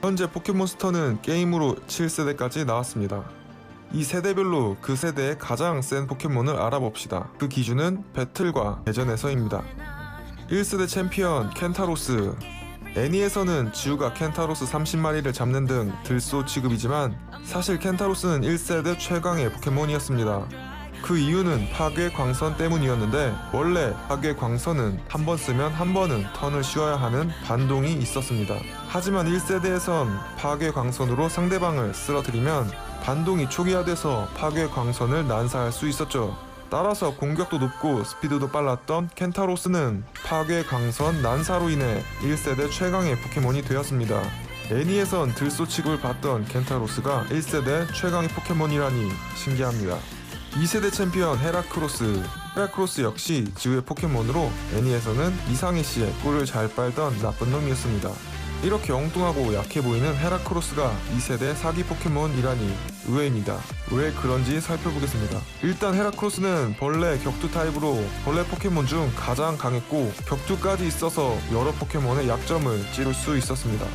현재 포켓몬스터는 게임으로 7세대까지 나왔습니다. 이 세대별로 그 세대의 가장 센 포켓몬을 알아봅시다. 그 기준은 배틀과 대전에서입니다. 1세대 챔피언 켄타로스. 애니에서는 지우가 켄타로스 30마리를 잡는 등 들소 취급이지만 사실 켄타로스는 1세대 최강의 포켓몬이었습니다. 그 이유는 파괴 광선 때문이었는데, 원래 파괴 광선은 한 번 쓰면 한 번은 턴을 쉬어야 하는 반동이 있었습니다. 하지만 1세대에선 파괴 광선으로 상대방을 쓰러뜨리면 반동이 초기화돼서 파괴 광선을 난사할 수 있었죠. 따라서 공격도 높고 스피드도 빨랐던 켄타로스는 파괴 광선 난사로 인해 1세대 최강의 포켓몬이 되었습니다. 애니에선 들소 취급을 받던 켄타로스가 1세대 최강의 포켓몬이라니 신기합니다. 2세대 챔피언 헤라크로스. 헤라크로스 역시 지우의 포켓몬으로 애니에서는 이상해씨의 꿀을 잘 빨던 나쁜 놈이었습니다. 이렇게 엉뚱하고 약해 보이는 헤라크로스가 2세대 사기 포켓몬이라니 의외입니다. 왜 그런지 살펴보겠습니다. 일단 헤라크로스는 벌레 격투 타입으로 벌레 포켓몬 중 가장 강했고 격투까지 있어서 여러 포켓몬의 약점을 찌를 수 있었습니다.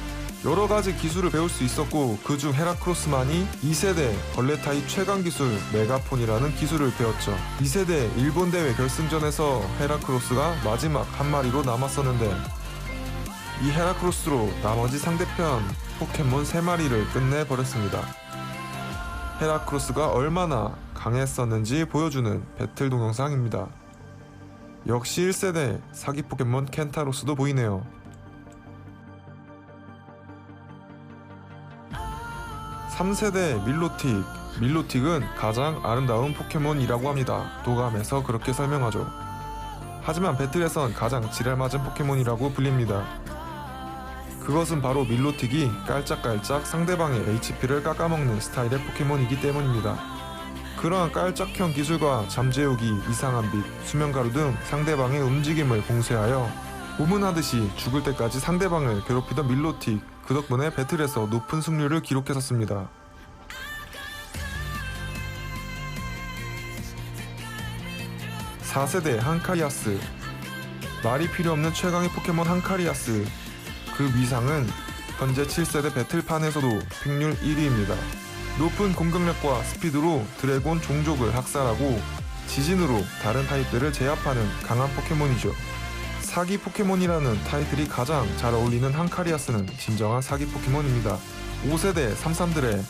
여러가지 기술을 배울 수 있었고 그중 헤라크로스만이 2세대 벌레 타입 최강 기술 메가폰이라는 기술을 배웠죠. 2세대 일본 대회 결승전에서 헤라크로스가 마지막 한 마리로 남았었는데 이 헤라크로스로 나머지 상대편 포켓몬 3마리를 끝내버렸습니다. 헤라크로스가 얼마나 강했었는지 보여주는 배틀 동영상입니다. 역시 1세대 사기 포켓몬 켄타로스도 보이네요. 3세대 밀로틱. 밀로틱은 가장 아름다운 포켓몬이라고 합니다. 도감에서 그렇게 설명하죠. 하지만 배틀에선 가장 지랄맞은 포켓몬이라고 불립니다. 그것은 바로 밀로틱이 깔짝깔짝 상대방의 HP를 깎아먹는 스타일의 포켓몬이기 때문입니다. 그러한 깔짝형 기술과 잠재우기, 이상한 빛, 수면가루 등 상대방의 움직임을 봉쇄하여 고문하듯이 죽을 때까지 상대방을 괴롭히던 밀로틱. 그 덕분에 배틀에서 높은 승률을 기록했었습니다. (4세대) 한카리아스. 말이 필요 없는 최강의 포켓몬 한카리아스. 그 위상은 현재 7세대 배틀판에서도 픽률 1위입니다. 높은 공격력과 스피드로 드래곤 종족을 학살하고 지진으로 다른 타입들을 제압하는 강한 포켓몬이죠. 사기 포켓몬이라는 타이틀이 가장 잘 어울리는 한카리아스는 진정한 사기 포켓몬입니다. 5세대 삼삼드레.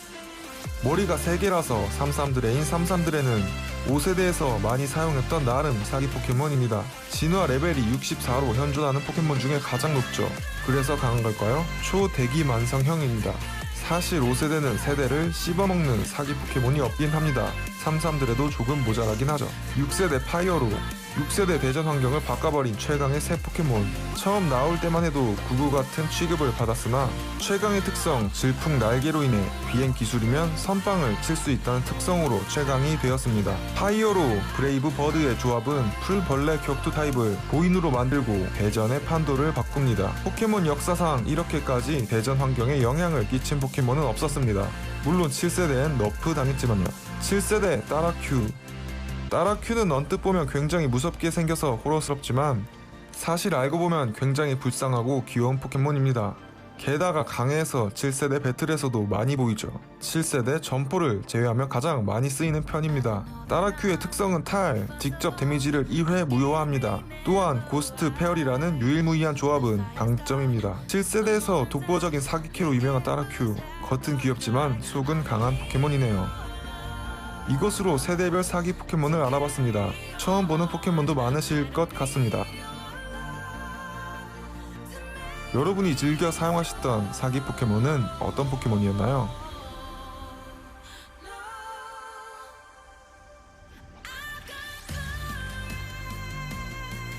머리가 3개라서 삼삼드레인 삼삼드레는 5세대에서 많이 사용했던 나름 사기 포켓몬입니다. 진화 레벨이 64로 현존하는 포켓몬 중에 가장 높죠. 그래서 강한 걸까요? 초대기만성형입니다. 사실 5세대는 세대를 씹어먹는 사기 포켓몬이 없긴 합니다. 삼삼드레도 조금 모자라긴 하죠. 6세대 파이어로. 6세대 대전 환경을 바꿔버린 최강의 새 포켓몬. 처음 나올 때만 해도 구구 같은 취급을 받았으나 최강의 특성 질풍 날개로 인해 비행 기술이면 선빵을 칠 수 있다는 특성으로 최강이 되었습니다. 파이어로 브레이브 버드의 조합은 풀벌레 격투 타입을 보인으로 만들고 대전의 판도를 바꿉니다. 포켓몬 역사상 이렇게까지 대전 환경에 영향을 끼친 포켓몬은 없었습니다. 물론 7세대엔 너프 당했지만요. 7세대 따라큐. 따라큐는 언뜻 보면 굉장히 무섭게 생겨서 호러스럽지만 사실 알고 보면 굉장히 불쌍하고 귀여운 포켓몬입니다. 게다가 강해서 7세대 배틀에서도 많이 보이죠. 7세대 점포를 제외하면 가장 많이 쓰이는 편입니다. 따라큐의 특성은 탈, 직접 데미지를 2회 무효화합니다. 또한 고스트 페어리라는 유일무이한 조합은 강점입니다. 7세대에서 독보적인 사기캐로 유명한 따라큐. 겉은 귀엽지만 속은 강한 포켓몬이네요. 이것으로 세대별 사기 포켓몬을 알아봤습니다. 처음 보는 포켓몬도 많으실 것 같습니다. 여러분이 즐겨 사용하셨던 사기 포켓몬은 어떤 포켓몬이었나요?